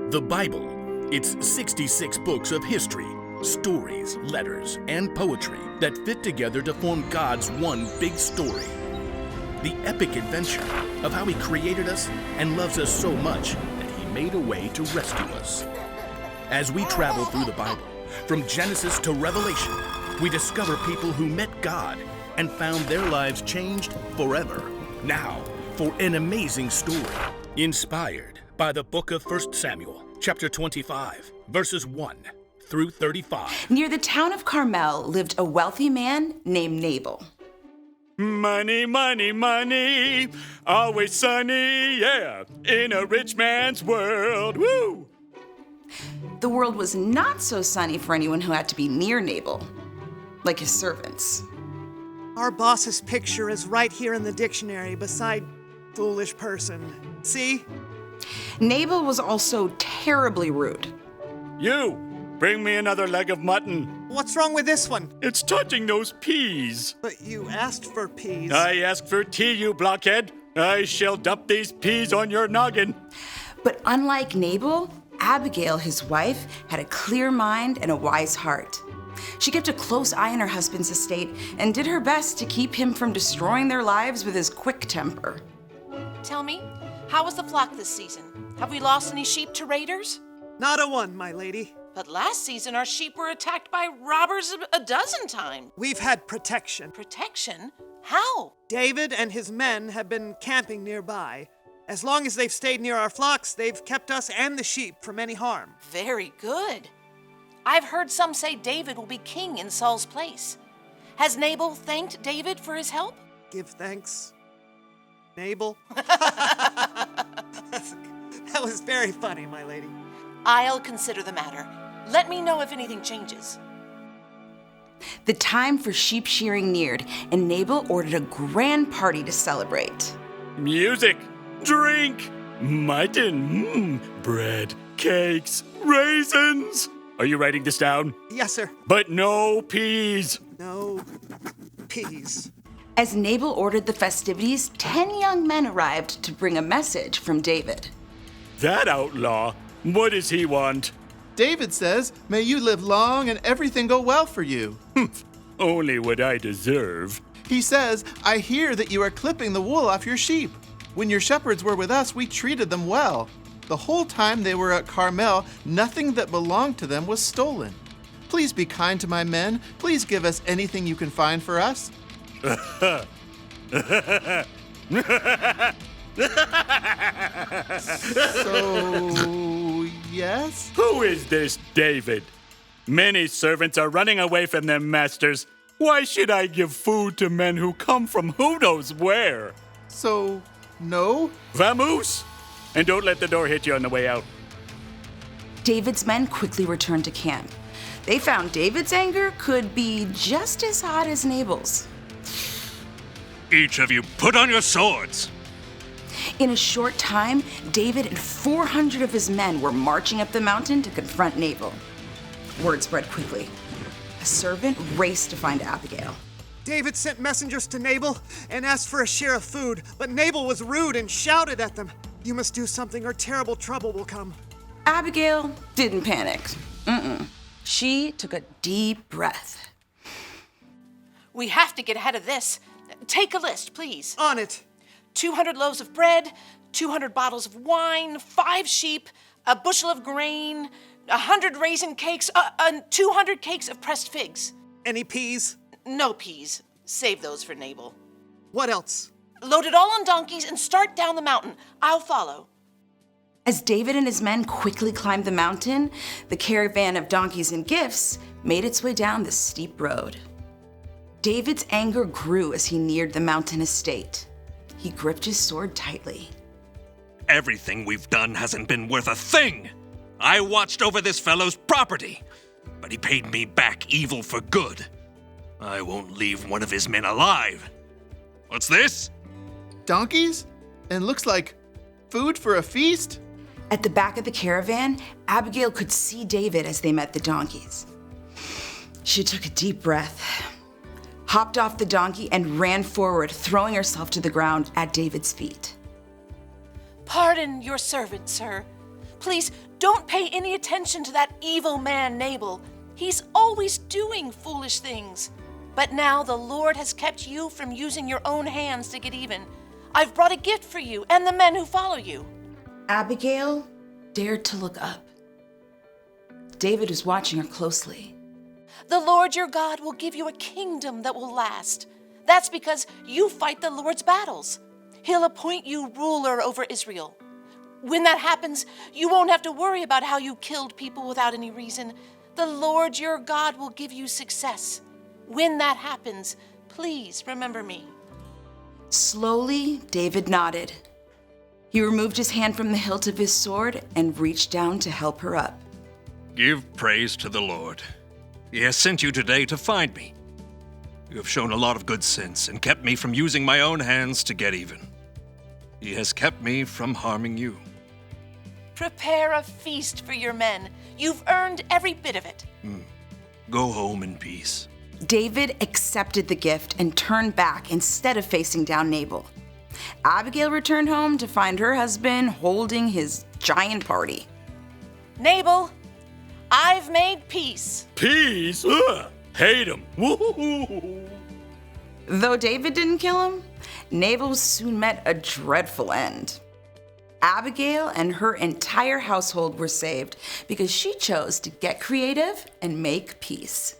The Bible. It's 66 books of history, stories, letters, and poetry that fit together to form God's one big story. The epic adventure of how He created us and loves us so much that He made a way to rescue us. As we travel through the Bible, from Genesis to Revelation, we discover people who met God and found their lives changed forever. Now, for an amazing story, inspired by the book of 1 Samuel, chapter 25, verses 1 through 35. Near the town of Carmel lived a wealthy man named Nabal. Money, money, money, always sunny, yeah, in a rich man's world, woo! The world was not so sunny for anyone who had to be near Nabal, like his servants. Our boss's picture is right here in the dictionary beside foolish person. See? Nabal was also terribly rude. You, bring me another leg of mutton. What's wrong with this one? It's touching those peas. But you asked for peas. I asked for tea, you blockhead. I shall dump these peas on your noggin. But unlike Nabal, Abigail, his wife, had a clear mind and a wise heart. She kept a close eye on her husband's estate and did her best to keep him from destroying their lives with his quick temper. Tell me, how was the flock this season? Have we lost any sheep to raiders? Not a one, my lady. But last season our sheep were attacked by robbers a dozen times. We've had protection. Protection? How? David and his men have been camping nearby. As long as they've stayed near our flocks, they've kept us and the sheep from any harm. Very good. I've heard some say David will be king in Saul's place. Has Nabal thanked David for his help? Give thanks. Nabal? That was very funny, my lady. I'll consider the matter. Let me know if anything changes. The time for sheep shearing neared, and Nabal ordered a grand party to celebrate. Music, drink, mutton, bread, cakes, raisins. Are you writing this down? Yes, sir. But no peas. No peas. As Nabal ordered the festivities, 10 young men arrived to bring a message from David. That outlaw, what does he want? David says, "May you live long and everything go well for you." Only what I deserve. He says, "I hear that you are clipping the wool off your sheep. When your shepherds were with us, we treated them well. The whole time they were at Carmel, nothing that belonged to them was stolen. Please be kind to my men. Please give us anything you can find for us." So, yes? Who is this David? Many servants are running away from their masters. Why should I give food to men who come from who knows where? So, no? Vamoose! And don't let the door hit you on the way out. David's men quickly returned to camp. They found David's anger could be just as hot as Nabal's. Each of you put on your swords. In a short time, David and 400 of his men were marching up the mountain to confront Nabal. Word spread quickly. A servant raced to find Abigail. David sent messengers to Nabal and asked for a share of food, but Nabal was rude and shouted at them. "You must do something or terrible trouble will come." Abigail didn't panic. She took a deep breath. We have to get ahead of this. Take a list, please. On it. 200 loaves of bread, 200 bottles of wine, 5 sheep, a bushel of grain, 100 raisin cakes, 200 cakes of pressed figs. Any peas? No peas. Save those for Nabal. What else? Load it all on donkeys and start down the mountain. I'll follow. As David and his men quickly climbed the mountain, the caravan of donkeys and gifts made its way down the steep road. David's anger grew as he neared the mountain estate. He gripped his sword tightly. Everything we've done hasn't been worth a thing. I watched over this fellow's property, but he paid me back evil for good. I won't leave one of his men alive. What's this? Donkeys? And looks like food for a feast? At the back of the caravan, Abigail could see David as they met the donkeys. She took a deep breath, hopped off the donkey, and ran forward, throwing herself to the ground at David's feet. Pardon your servant, sir, Please don't pay any attention to that evil man, Nabal. He's always doing foolish things. But now the Lord has kept you from using your own hands to get even. I've brought a gift for you and the men who follow you. Abigail dared to look up. David was watching her closely. The Lord your God will give you a kingdom that will last. That's because you fight the Lord's battles. He'll appoint you ruler over Israel. When that happens, you won't have to worry about how you killed people without any reason. The Lord your God will give you success. When that happens, please remember me. Slowly, David nodded. He removed his hand from the hilt of his sword and reached down to help her up. Give praise to the Lord. He has sent you today to find me. You have shown a lot of good sense and kept me from using my own hands to get even. He has kept me from harming you. Prepare a feast for your men. You've earned every bit of it. Go home in peace. David accepted the gift and turned back instead of facing down Nabal. Abigail returned home to find her husband holding his giant party. Nabal, I've made peace. Peace? Ugh, hate him. Woo-hoo-hoo. Though David didn't kill him, Nabal soon met a dreadful end. Abigail and her entire household were saved because she chose to get creative and make peace.